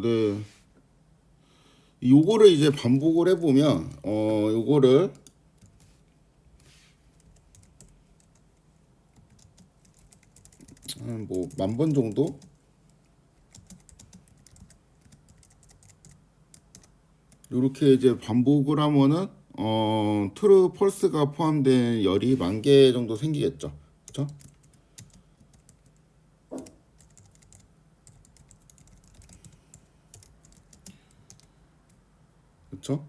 네. 요거를 이제 반복을 해보면, 요거를, 한 뭐, 10,000번 정도? 요렇게 이제 반복을 하면은, 트루 펄스가 포함된 열이 10,000개 정도 생기겠죠. 그쵸? 그쵸?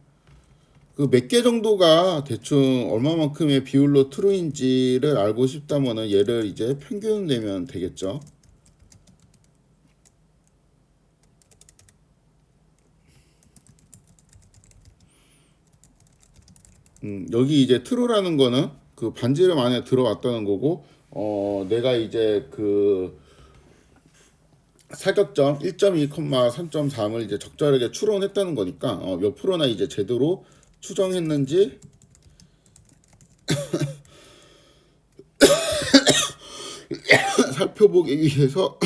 그 몇 개 정도가 대충 얼마만큼의 비율로 트루인지를 알고 싶다면은 얘를 이제 평균 내면 되겠죠. 여기 이제 트루라는 거는 그 반지름 안에 들어왔다는 거고, 내가 이제 그 사격점 1.2, 3.3을 이제 적절하게 추론했다는 거니까, 몇 프로나 이제 제대로 추정했는지 살펴보기 위해서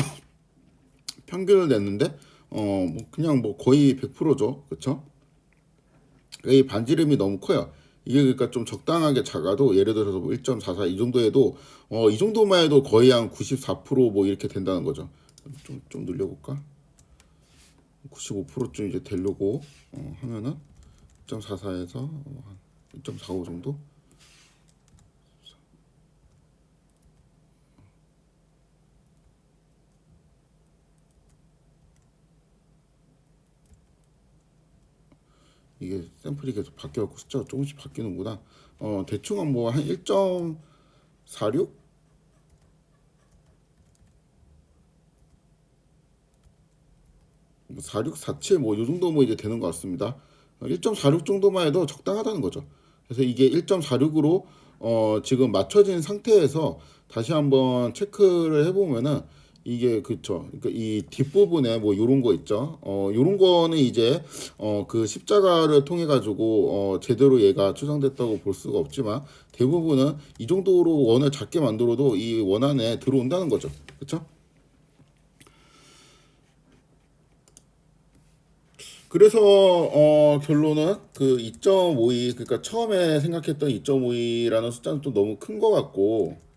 평균을 냈는데, 뭐 그냥 뭐 거의 100%죠. 그쵸? 이 반지름이 너무 커요. 이게 그러니까 좀 적당하게 작아도 예를 들어서 뭐 1.44 이 정도 해도 이 정도만 해도 거의 한 94%뭐 이렇게 된다는 거죠. 좀 늘려볼까? 95%쯤 이제 되려고 하면은 1.44에서 한 1.45 정도? 이게 샘플이 계속 바뀌어갖고 숫자가 조금씩 바뀌는구나. 대충 한 뭐 한 1.46? 46, 47 뭐 요 정도 뭐 이제 되는 것 같습니다. 1.46 정도만 해도 적당하다는 거죠. 그래서 이게 1.46으로 지금 맞춰진 상태에서 다시 한번 체크를 해보면은 이게 그쵸. 그러니까 이 뒷부분에 뭐 요런 거 있죠. 요런 거는 이제 그 십자가를 통해 가지고 제대로 얘가 추정됐다고 볼 수가 없지만 대부분은 이 정도로 원을 작게 만들어도 이 원 안에 들어온다는 거죠. 그쵸? 그래서 결론은 그 2.52 그러니까 처음에 생각했던 2.52라는 숫자는 또 너무 큰 것 같고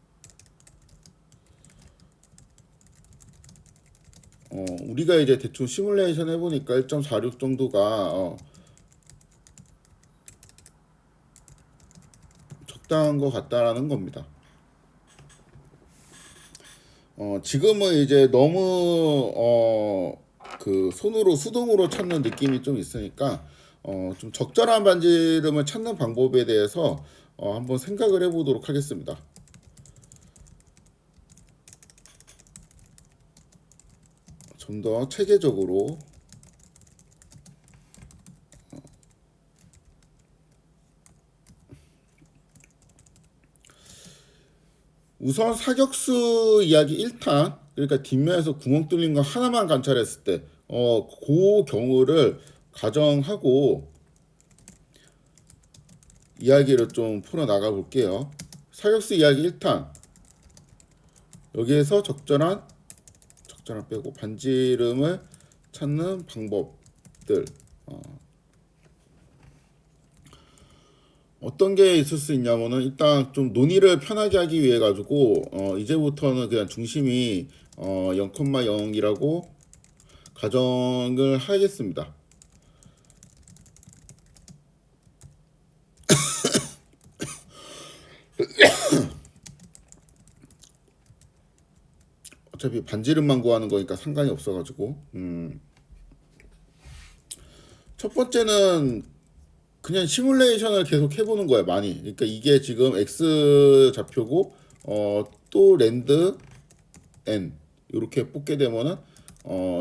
우리가 이제 대충 시뮬레이션 해보니까 1.46 정도가 적당한 것 같다라는 겁니다. 지금은 이제 너무 그 손으로 수동으로 찾는 느낌이 좀 있으니까 좀 적절한 반지름을 찾는 방법에 대해서 한번 생각을 해보도록 하겠습니다. 좀 더 체계적으로 우선 사격수 이야기 1탄 그러니까 뒷면에서 구멍 뚫린 거 하나만 관찰했을 때 그 경우를 가정하고 이야기를 좀 풀어 나가 볼게요. 사격수 이야기 1탄 여기에서 적절한 빼고 반지름을 찾는 방법들 어떤 게 있을 수 있냐면은 일단 좀 논의를 편하게 하기 위해 가지고 이제부터는 그냥 중심이 0,0이라고 가정을 하겠습니다. 어차피 반지름만 구하는 거니까 상관이 없어가지고 첫 번째는 그냥 시뮬레이션을 계속 해보는 거예요. 많이. 그러니까 이게 지금 x 좌표고 또 랜드 n 이렇게 뽑게 되면은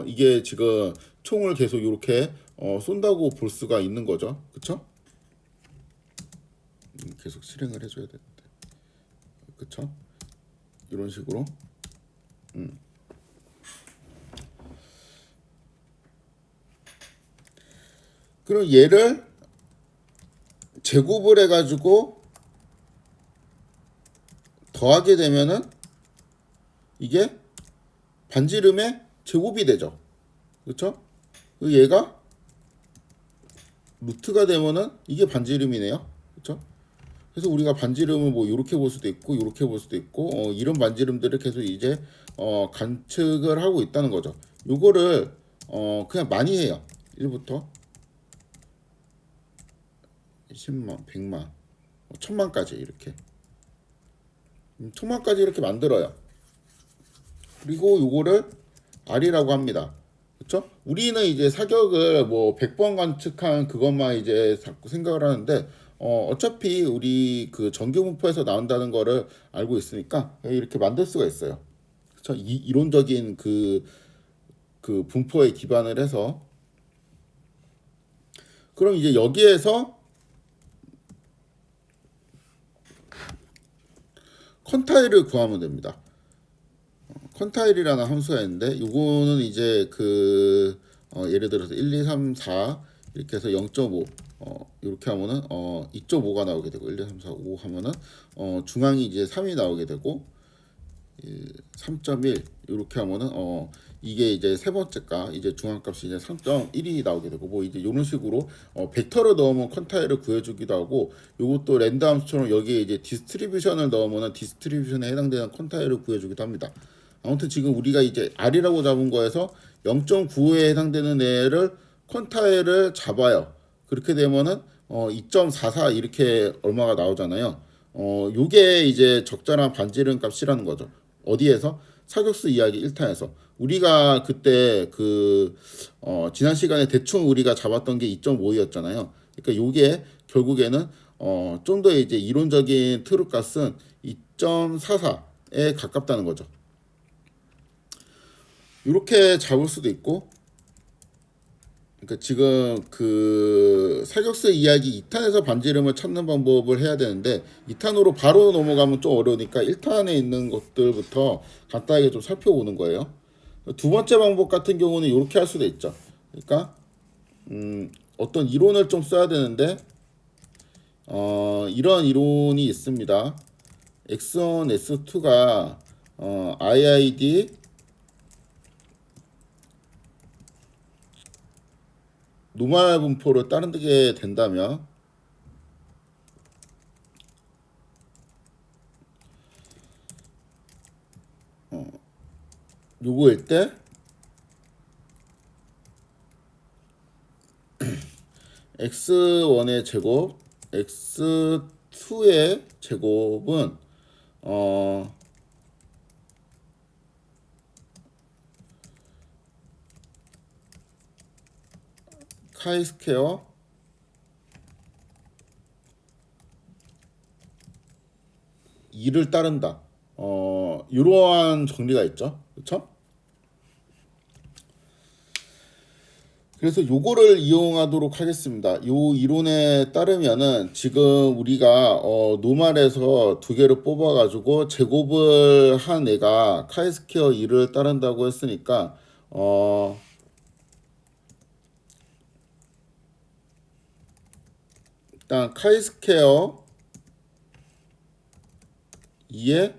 이게 지금 총을 계속 이렇게 쏜다고 볼 수가 있는 거죠. 그쵸? 계속 실행을 해줘야 되는데. 그쵸? 이런 식으로. 그럼 얘를 제곱을 해가지고 더하게 되면은 이게 반지름의 제곱이 되죠. 그렇죠? 얘가 루트가 되면은 이게 반지름이네요. 그렇죠? 그래서 우리가 반지름을 뭐 이렇게 볼 수도 있고 이렇게 볼 수도 있고 이런 반지름들을 계속 이제 관측을 하고 있다는 거죠. 요거를 그냥 많이 해요. 1부터 10만, 100만, 1000만까지 이렇게 1000만까지 이렇게 만들어요. 그리고 요거를 R이라고 합니다. 그렇죠? 우리는 이제 사격을 뭐 100번 관측한 그것만 이제 자꾸 생각을 하는데 어차피 우리 그 정규 분포에서 나온다는 거를 알고 있으니까 이렇게 만들 수가 있어요. 그렇죠? 이론적인 그 분포에 기반을 해서 그럼 이제 여기에서 컨타일을 구하면 됩니다. 컨타일이라는 함수가 있는데 요거는 이제 예를 들어서 1, 2, 3, 4 이렇게 해서 0.5 이렇게 하면은 2.5가 나오게 되고 1, 2, 3, 4, 5 하면은 중앙이 이제 3이 나오게 되고 3.1 이렇게 하면은 이게 이제 세 번째가 이제 중앙값이 이제 3.1이 나오게 되고 뭐 이제 이런 식으로 벡터를 넣으면 컨타일을 구해주기도 하고 요것도 랜드 함수처럼 여기에 이제 디스트리뷰션을 넣으면은 디스트리뷰션에 해당되는 컨타일을 구해주기도 합니다. 아무튼 지금 우리가 이제 R이라고 잡은 거에서 0.95에 해당되는 애를 컨타일을 잡아요. 그렇게 되면은 2.44 이렇게 얼마가 나오잖아요. 요게 이제 적절한 반지름 값이라는 거죠. 어디에서? 사격수 이야기 1탄에서 우리가 그때 지난 시간에 대충 우리가 잡았던 게 2.5였잖아요. 그러니까 요게 결국에는 좀 더 이제 이론적인 트루 값은 2.44에 가깝다는 거죠. 이렇게 잡을 수도 있고, 그러니까 지금 사격수 이야기 2탄에서 반지름을 찾는 방법을 해야 되는데 2탄으로 바로 넘어가면 좀 어려우니까 1탄에 있는 것들부터 간단하게 좀 살펴보는 거예요. 두 번째 방법 같은 경우는 이렇게 할 수도 있죠. 그러니까 어떤 이론을 좀 써야 되는데 이런 이론이 있습니다. X1, X2가 IID 노말 분포를 따르게 된다면 요거일 때 x1의 제곱, x2의 제곱은 카이 스퀘어 (2를) 따른다. 이러한 정리가 있죠. 그렇죠? 그래서 요거를 이용하도록 하겠습니다. 요 이론에 따르면은 지금 우리가 노말에서 두 개를 뽑아 가지고 제곱을 한 애가 카이 스퀘어 (2를) 따른다고 했으니까 일단 카이 스퀘어 2의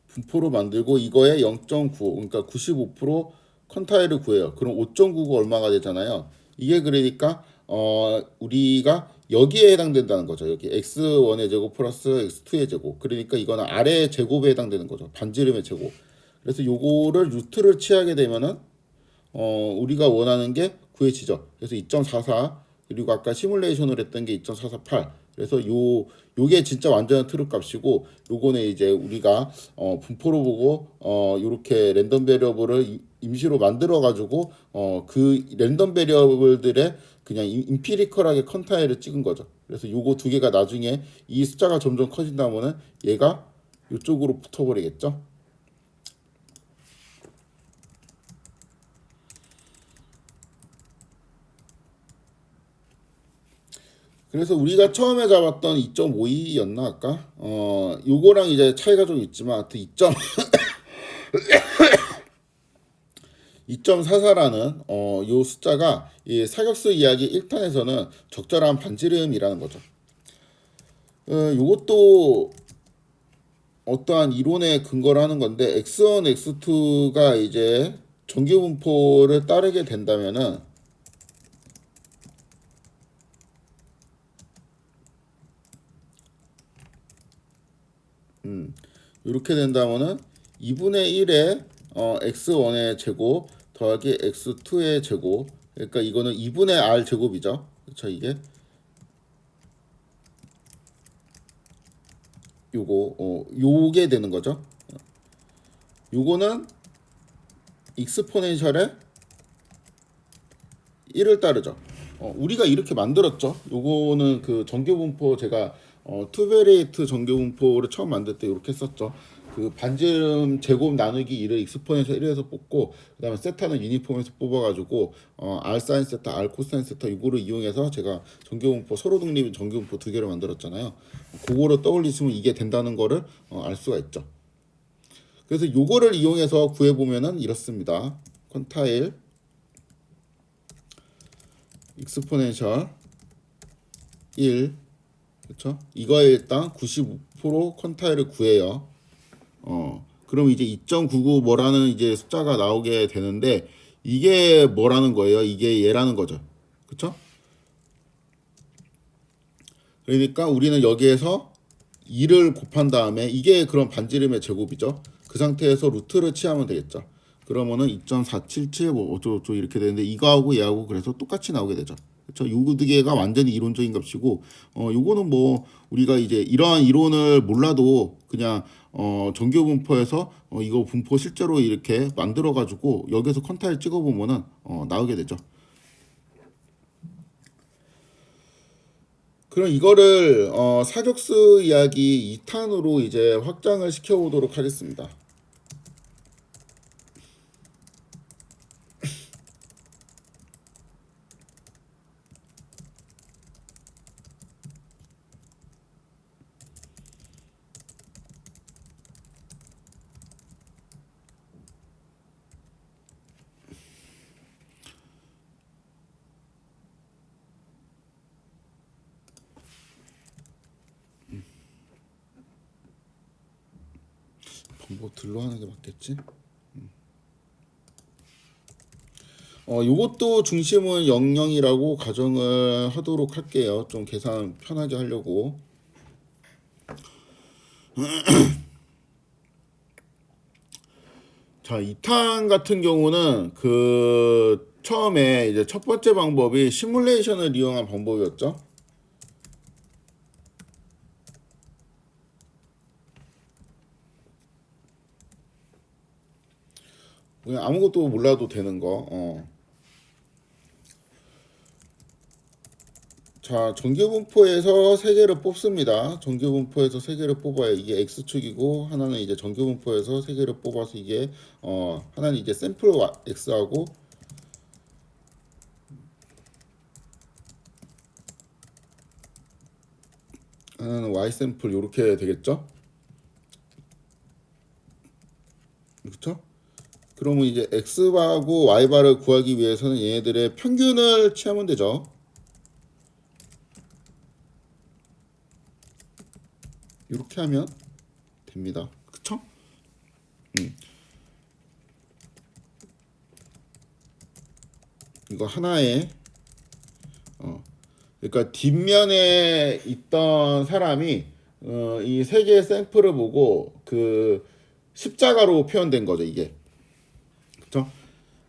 분포로 만들고 이거에 0.95 그러니까 95% 컨타일을 구해요. 그럼 5.99가 얼마가 되잖아요. 이게 그러니까 우리가 여기에 해당된다는 거죠. 여기 x1의 제곱 플러스 x2의 제곱. 그러니까 이거는 아래의 제곱에 해당되는 거죠. 반지름의 제곱. 그래서 요거를 루트를 취하게 되면은 우리가 원하는 게 구해지죠. 그래서 2.44 그리고 아까 시뮬레이션을 했던 게 2.448. 그래서 요게 진짜 완전한 트루 값이고 요거는 이제 우리가 분포로 보고 요렇게 랜덤 베리어블을 임시로 만들어 가지고 그 랜덤 베리어블들의 그냥 임피리컬하게 컨타일을 찍은 거죠. 그래서 요거 두 개가 나중에 이 숫자가 점점 커진다면은 얘가 요쪽으로 붙어버리겠죠. 그래서 우리가 처음에 잡았던 2.52였나 아까 요거랑 이제 차이가 좀 있지만 하여튼 2.44라는 요 숫자가 이 사격수 이야기 1탄에서는 적절한 반지름이라는 거죠. 요것도 어떠한 이론에 근거를 하는 건데 x1, x2가 이제 전기분포를 따르게 된다면은 이렇게 된다면은 2분의 1의 x1의 제곱 더하기 x2의 제곱, 그러니까 이거는 2분의 r 제곱이죠. 그렇죠? 이게 요게 되는 거죠. 요거는 익스포넨셜의 1을 따르죠. 우리가 이렇게 만들었죠. 요거는 그 전교분포 제가 투베리에이트 전교분포를 처음 만들 때 이렇게 썼죠. 그 반지름 제곱 나누기 1을 익스포넨셜 1에서 뽑고, 그 다음에 세타는 유니폼에서 뽑아가지고 R 사인 세타, R 코사인 세타 이거를 이용해서 제가 전교분포 서로 독립인 전교분포 두 개를 만들었잖아요. 그거를 떠올리시면 이게 된다는 거를 알 수가 있죠. 그래서 요거를 이용해서 구해보면은 이렇습니다. 퀀타일 익스포넨셜 1, 그렇죠? 이거에 일단 95% 퀀타일을 구해요. 그럼 이제 2.99 뭐라는 이제 숫자가 나오게 되는데, 이게 뭐라는 거예요? 이게 얘라는 거죠. 그렇죠? 그러니까 우리는 여기에서 2를 곱한 다음에 이게 그럼 반지름의 제곱이죠. 그 상태에서 루트를 취하면 되겠죠. 그러면은 2.477 뭐 어쩌고저쩌고 이렇게 되는데, 이거하고 얘하고 그래서 똑같이 나오게 되죠. 그렇죠? 요 두 개가 완전히 이론적인 값이고, 요거는 뭐 우리가 이제 이러한 이론을 몰라도 그냥 정규 분포에서 이거 분포 실제로 이렇게 만들어 가지고 여기서 컨타일 찍어 보면은 나오게 되죠. 그럼 이거를 사격수 이야기 2탄으로 이제 확장을 시켜 보도록 하겠습니다. 방법들로 하는 게 맞겠지? 요것도 중심은 00이라고 가정을 하도록 할게요. 좀 계산 편하게 하려고. 자, 2탄 같은 경우는 그 처음에 이제 첫 번째 방법이 시뮬레이션을 이용한 방법이었죠. 그냥 아무것도 몰라도 되는 거. 자, 정규분포에서 세 개를 뽑습니다. 정규분포에서 세 개를 뽑아야 이게 x축이고, 하나는 이제 정규분포에서 세 개를 뽑아서 이게 하나는 이제 샘플 x하고, 하나는 y 샘플 이렇게 되겠죠? 그렇죠? 그러면 이제 x바하고 y바를 구하기 위해서는 얘네들의 평균을 취하면 되죠. 이렇게 하면 됩니다. 그쵸? 이거 하나에 그러니까 뒷면에 있던 사람이 이 세 개의 샘플을 보고 그 십자가로 표현된 거죠, 이게. 그쵸?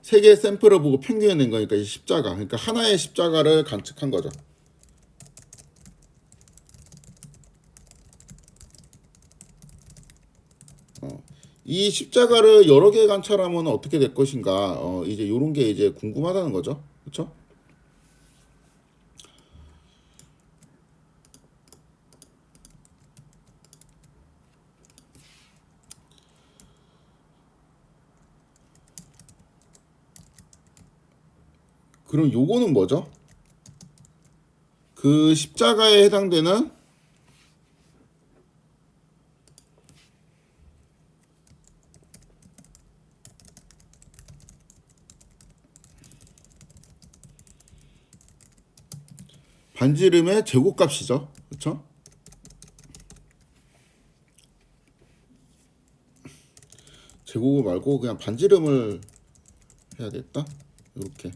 세 개의 샘플을 보고 평균낸 거니까 이 십자가. 그러니까 하나의 십자가를 관측한 거죠. 이 십자가를 여러 개 관찰하면 어떻게 될 것인가? 이제 요런 게 이제 궁금하다는 거죠. 그렇죠? 그럼 요거는 뭐죠? 그 십자가에 해당되는 반지름의 제곱값이죠. 그렇죠? 제곱 말고 그냥 반지름을 해야 되겠다. 이렇게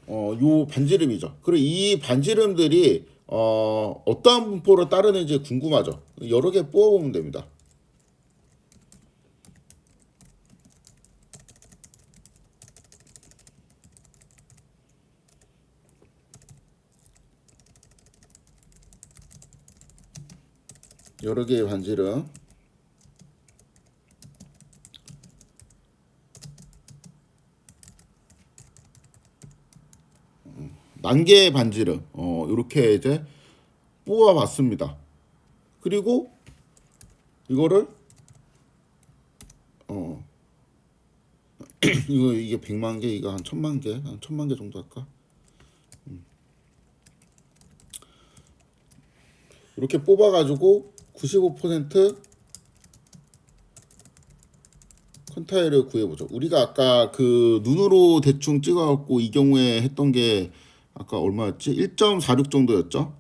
요 반지름이죠. 그리고 이 반지름들이 어떠한 분포를 따르는지 궁금하죠. 여러 개 뽑아보면 됩니다. 여러 개의 반지름. 만 개의 반지름. 이렇게 이제 뽑아봤습니다. 그리고 이거를 이게 100만 개, 이거 한 1000만 개, 한 1000만 개 정도 할까? 이렇게 뽑아가지고 95% 컨타일을 구해보죠. 우리가 아까 그 눈으로 대충 찍어갖고 이 경우에 했던 게 아까 얼마였지? 1.46 정도였죠?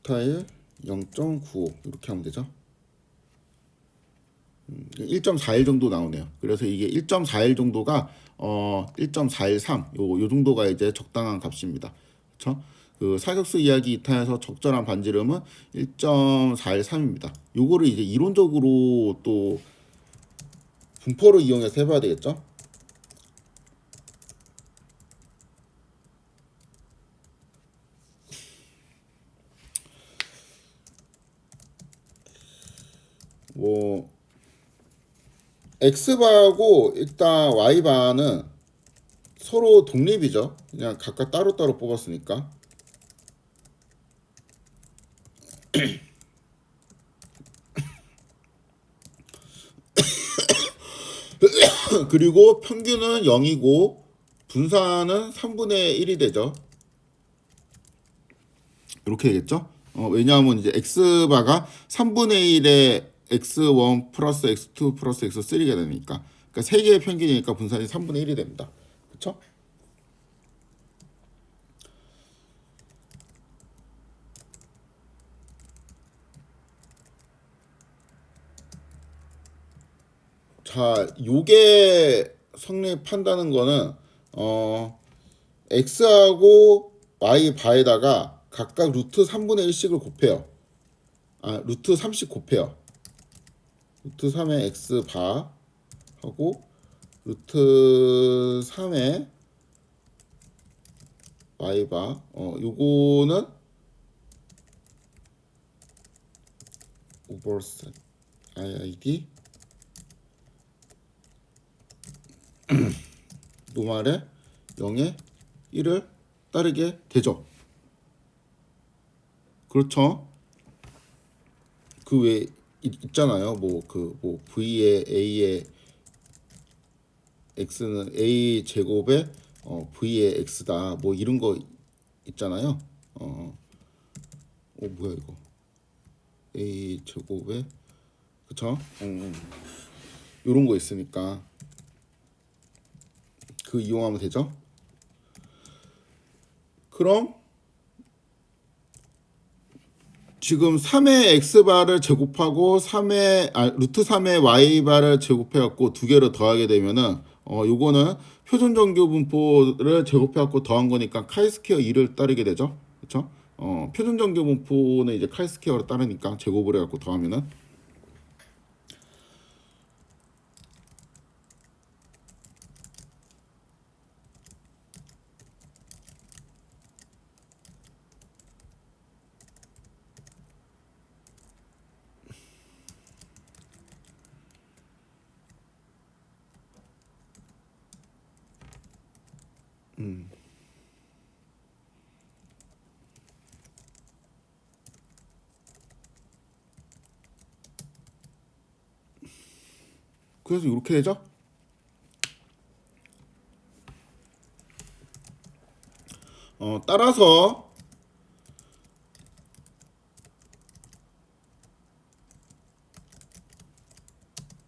타일 0.95 이렇게 하면 되죠. 1.41 정도 나오네요. 그래서 이게 1.41 정도가 1.413 요 정도가 이제 적당한 값입니다. 그렇죠? 그 사격수 이야기 2탄에서 적절한 반지름은 1.413입니다. 요거를 이제 이론적으로 또 분포를 이용해서 해봐야 되겠죠? 뭐 X바하고 일단 Y바는 서로 독립이죠. 그냥 각각 따로따로 뽑았으니까. 그리고 평균은 0이고 분산은 3분의 1이 되죠. 이렇게 되겠죠. 왜냐하면 이제 X바가 3분의 1의 X1 플러스 X2 플러스 X3가 되니까. 그러니까 3개의 평균이니까 분산이 3분의 1이 됩니다. 그렇죠? 자, 요게 성립한다는 거는 x하고 y 바에다가 각각 루트 3분의 1씩을 곱해요. 루트 3씩 곱해요. 루트 3의 x 바 하고 루트 3의 y 바. 요거는 오버셋 IID 노말에 0에 1을 따르게 되죠. 그렇죠. 그 외에 있잖아요. 뭐 V의 A의 X는 A 제곱에 V의 X다. 뭐 이런 거 있잖아요. 뭐야 이거. A 제곱에 그쵸? 요런 거 있으니까 그 이용하면 되죠. 그럼 지금 3의 x바를 제곱하고 루트 3의 y바를 제곱해갖고 두 개를 더하게 되면은 요거는 표준 정규 분포를 제곱해갖고 더한 거니까 카이스퀘어 2를 따르게 되죠. 그렇죠? 표준 정규 분포는 이제 카이스퀘어를 따르니까 제곱을 해갖고 더하면은 그래서 이렇게 되죠. 따라서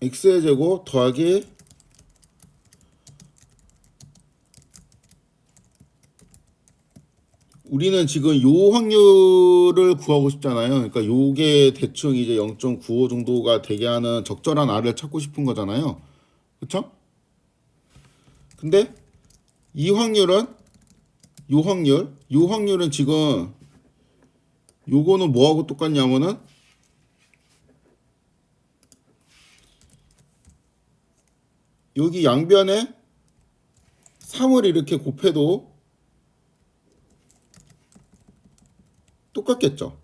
x의 제곱 더하기 우리는 지금 요 확률을 구하고 싶잖아요. 그러니까 요게 대충 이제 0.95 정도가 되게 하는 적절한 R을 찾고 싶은 거잖아요. 그쵸? 근데 이 확률은 요 확률은 지금 요거는 뭐하고 똑같냐면은 여기 양변에 3을 이렇게 곱해도 똑같겠죠.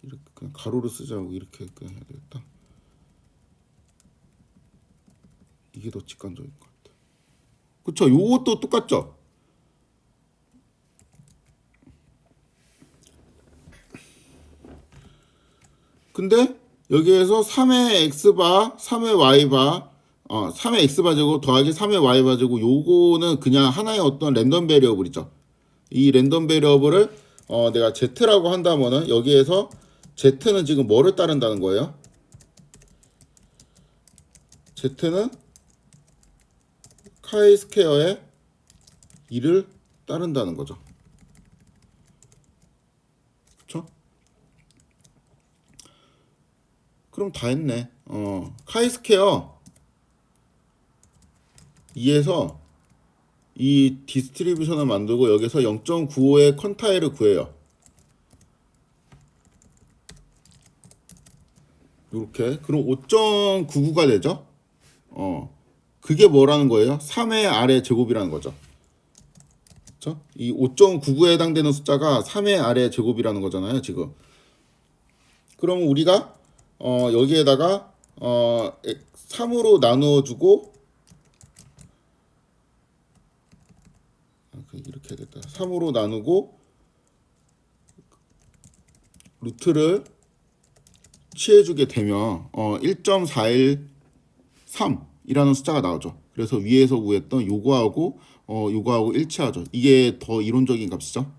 이렇게 그냥 가로로 쓰자고 이렇게 그냥 해야 되겠다. 이게 더 직관적인 것 같아. 그쵸? 요것도 똑같죠? 근데 여기에서 3의 x바, 3의 y바, 3의 x바 제곱 더하기 3의 y바 제곱 요거는 그냥 하나의 어떤 랜덤 베리어블이죠. 이 랜덤 베리어블을 내가 z라고 한다면은 여기에서 z는 지금 뭐를 따른다는 거예요? z는 카이 스퀘어의 2를 따른다는 거죠. 그쵸? 그럼 다 했네. 카이 스퀘어 2에서 이 디스트리뷰션을 만들고 여기서 0.95의 컨타일을 구해요. 이렇게. 그럼 5.99가 되죠? 그게 뭐라는 거예요? 3의 아래 제곱이라는 거죠. 그렇죠? 이 5.99에 해당되는 숫자가 3의 아래 제곱이라는 거잖아요, 지금. 그럼 우리가 여기에다가 3으로 나누어 주고 이렇게 해야겠다. 3으로 나누고 루트를 취해주게 되면 1.413이라는 숫자가 나오죠. 그래서 위에서 구했던 요거하고 일치하죠. 이게 더 이론적인 값이죠.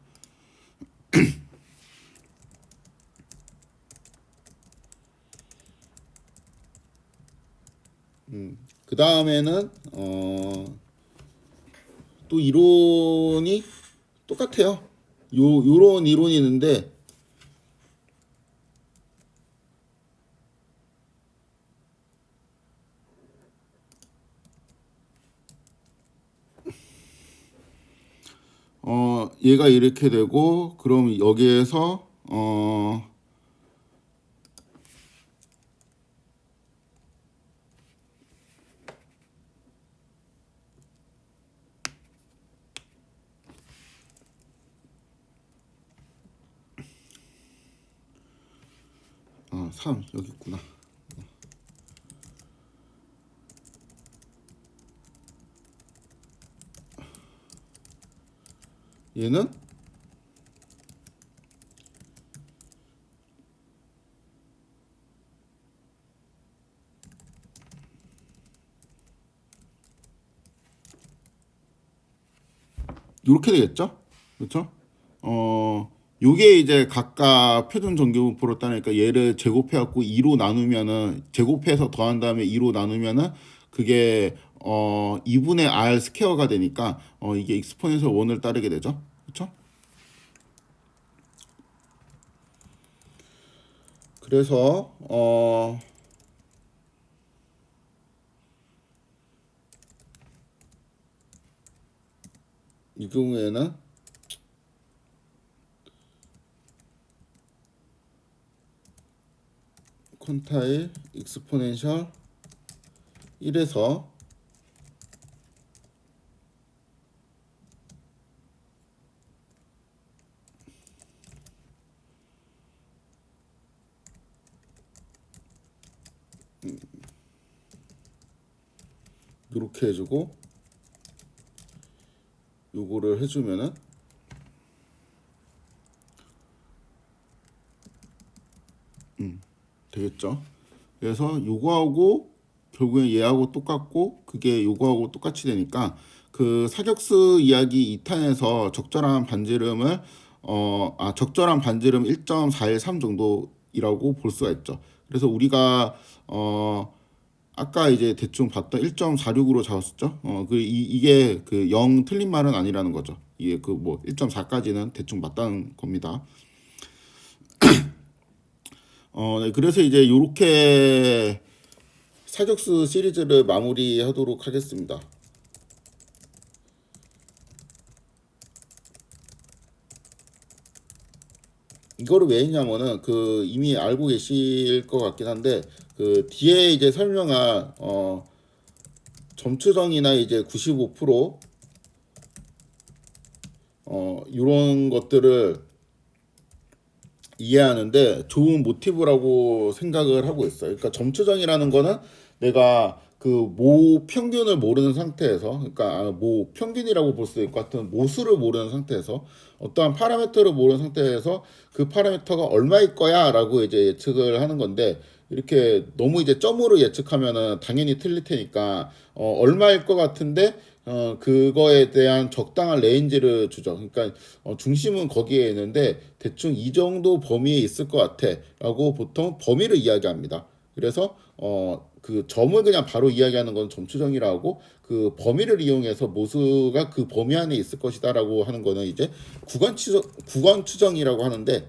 그 다음에는 또 이론이 똑같아요. 요런 이론이 있는데 얘가 이렇게 되고 그럼 여기에서 아, 3 여기 있구나. 얘는 이렇게 되겠죠? 그렇죠? 요게 이제 각각 표준 정규분포로 따니까 얘를 제곱해갖고 2로 나누면은 제곱해서 더한 다음에 2로 나누면은 그게 2분의 r 스퀘어가 되니까 이게 익스포넨셜 1을 따르게 되죠. 그렇죠? 그래서 이 경우에는 콘타일 익스포넨셜 1에서 이렇게 해주고 요거를 해주면은 되겠죠. 그래서 요거하고 결국엔 얘하고 똑같고 그게 요거하고 똑같이 되니까 그 사격수 이야기 2탄에서 적절한 반지름을 적절한 반지름 1.413 정도이라고 볼 수가 있죠. 그래서 우리가 아까 이제 대충 봤던 1.46으로 잡았었죠. 이게 그 0 틀린 말은 아니라는 거죠. 이게 그 뭐 1.4까지는 대충 맞다는 겁니다. 네, 그래서 이제 요렇게 사격수 시리즈를 마무리하도록 하겠습니다. 이거를 왜 했냐면은 그 이미 알고 계실 것 같긴 한데 그 뒤에 이제 설명한 점추정이나 이제 95% 이런 것들을 이해하는데 좋은 모티브라고 생각을 하고 있어요. 그러니까 점추정이라는 거는 내가 그 모 평균을 모르는 상태에서, 그러니까 모 평균이라고 볼 수 있고 같은 모수를 모르는 상태에서 어떠한 파라미터를 모르는 상태에서 그 파라미터가 얼마일 거야라고 이제 예측을 하는 건데, 이렇게 너무 이제 점으로 예측하면은 당연히 틀릴 테니까 얼마일 것 같은데 그거에 대한 적당한 레인지를 주죠. 그러니까 중심은 거기에 있는데 대충 이 정도 범위에 있을 것 같아라고 보통 범위를 이야기합니다. 그래서 그 점을 그냥 바로 이야기하는 건 점추정이라고 하고, 그 범위를 이용해서 모수가 그 범위 안에 있을 것이다라고 하는 거는 이제 구간 추정이라고 하는데,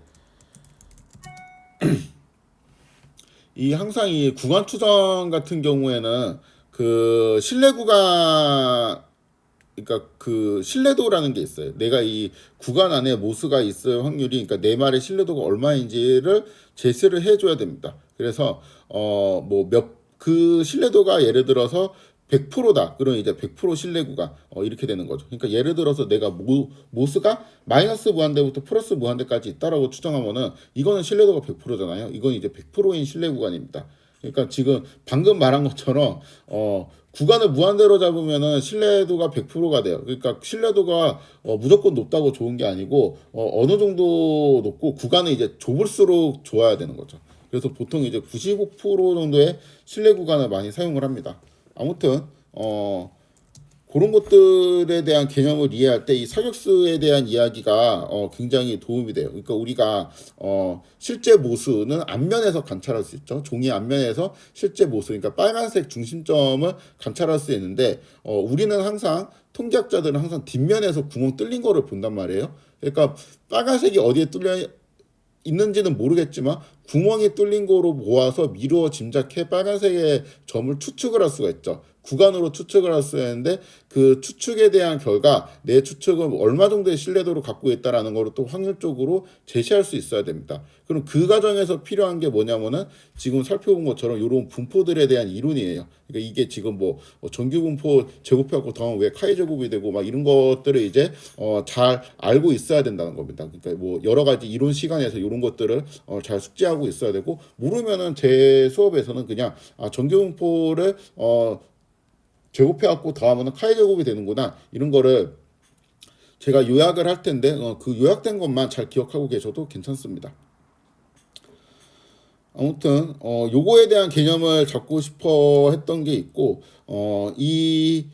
이 항상 이 구간 추정 같은 경우에는 그 신뢰 구간, 그러니까 그 신뢰도라는 게 있어요. 내가 이 구간 안에 모수가 있을 확률이, 그러니까 내 말의 신뢰도가 얼마인지를 제시를 해줘야 됩니다. 그래서 뭐 몇 그 신뢰도가 예를 들어서 100%다. 그럼 이제 100% 신뢰 구간 이렇게 되는 거죠. 그러니까 예를 들어서 내가 모수가 마이너스 무한대부터 플러스 무한대까지 있다라고 추정하면은 이거는 신뢰도가 100%잖아요. 이건 이제 100%인 신뢰 구간입니다. 그러니까 지금 방금 말한 것처럼 구간을 무한대로 잡으면은 신뢰도가 100%가 돼요. 그러니까 신뢰도가 무조건 높다고 좋은 게 아니고 어느 정도 높고 구간은 이제 좁을수록 좋아야 되는 거죠. 그래서 보통 이제 95% 정도의 신뢰 구간을 많이 사용을 합니다. 아무튼 그런 것들에 대한 개념을 이해할 때 이 사격수에 대한 이야기가 굉장히 도움이 돼요. 그러니까 우리가 실제 모수는 앞면에서 관찰할 수 있죠. 종이 앞면에서 실제 모수, 그러니까 빨간색 중심점을 관찰할 수 있는데 우리는 항상 통계학자들은 항상 뒷면에서 구멍 뚫린 거를 본단 말이에요. 그러니까 빨간색이 어디에 뚫려 있는지는 모르겠지만 구멍이 뚫린 거로 모아서 미루어 짐작해 빨간색의 점을 추측을 할 수가 있죠. 구간으로 추측을 할 수 있는데 그 추측에 대한 결과 내 추측은 얼마 정도의 신뢰도를 갖고 있다라는 거를 또 확률적으로 제시할 수 있어야 됩니다. 그럼 그 과정에서 필요한 게 뭐냐면은 지금 살펴본 것처럼 이런 분포들에 대한 이론이에요. 그러니까 이게 지금 뭐 정규 분포 제곱해갖고 더하면 왜 카이 제곱이 되고 막 이런 것들을 이제 잘 알고 있어야 된다는 겁니다. 그러니까 뭐 여러 가지 이론 시간에서 이런 것들을 잘 숙지하고 있어야 되고, 모르면은 제 수업에서는 그냥 정규 분포를 제곱해갖고 더하면 카이 제곱이 되는구나, 이런 거를 제가 요약을 할 텐데 그 요약된 것만 잘 기억하고 계셔도 괜찮습니다. 아무튼 요거에 대한 개념을 잡고 싶어 했던 게 있고, 이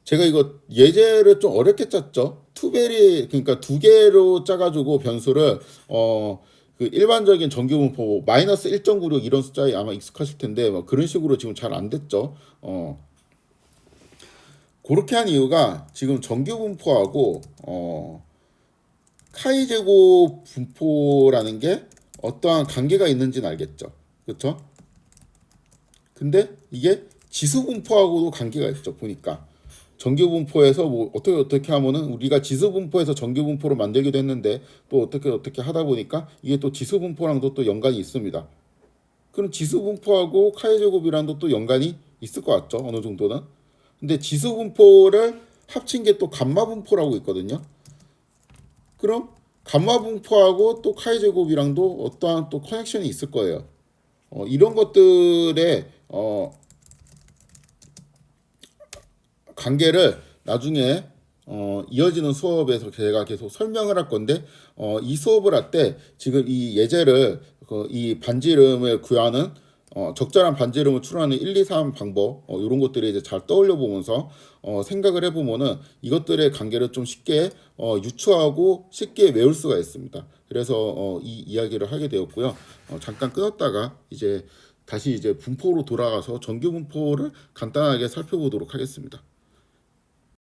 제가 이거 예제를 좀 어렵게 짰죠. 투베리, 그러니까 두 개로 짜가지고 변수를 그 일반적인 정규 분포 마이너스 1.96 이런 숫자에 아마 익숙하실 텐데 뭐 그런 식으로 지금 잘 안 됐죠. 그렇게 한 이유가 지금 정규 분포하고 카이 제곱 분포라는 게 어떠한 관계가 있는지는 알겠죠. 그렇죠? 근데 이게 지수 분포하고도 관계가 있죠. 보니까 정규 분포에서 뭐 어떻게 하면은 우리가 지수 분포에서 정규 분포를 만들기도 했는데 또 어떻게 하다 보니까 이게 또 지수 분포랑도 또 연관이 있습니다. 그럼 지수 분포하고 카이 제곱이랑도 또 연관이 있을 것 같죠. 어느 정도는. 근데 지수 분포를 합친 게 또 감마 분포라고 있거든요. 그럼 감마 분포하고 또 카이 제곱이랑도 어떠한 또 커넥션이 있을 거예요. 이런 것들의 관계를 나중에 이어지는 수업에서 제가 계속 설명을 할 건데 이 수업을 할 때 지금 이 예제를 이 반지름을 구하는 적절한 반지름을 추론하는 1, 2, 3 방법 이런 것들을 이제 잘 떠올려 보면서 생각을 해보면은 이것들의 관계를 좀 쉽게 유추하고 쉽게 외울 수가 있습니다. 그래서 이 이야기를 하게 되었고요. 잠깐 끊었다가 이제 다시 이제 분포로 돌아가서 정규 분포를 간단하게 살펴보도록 하겠습니다.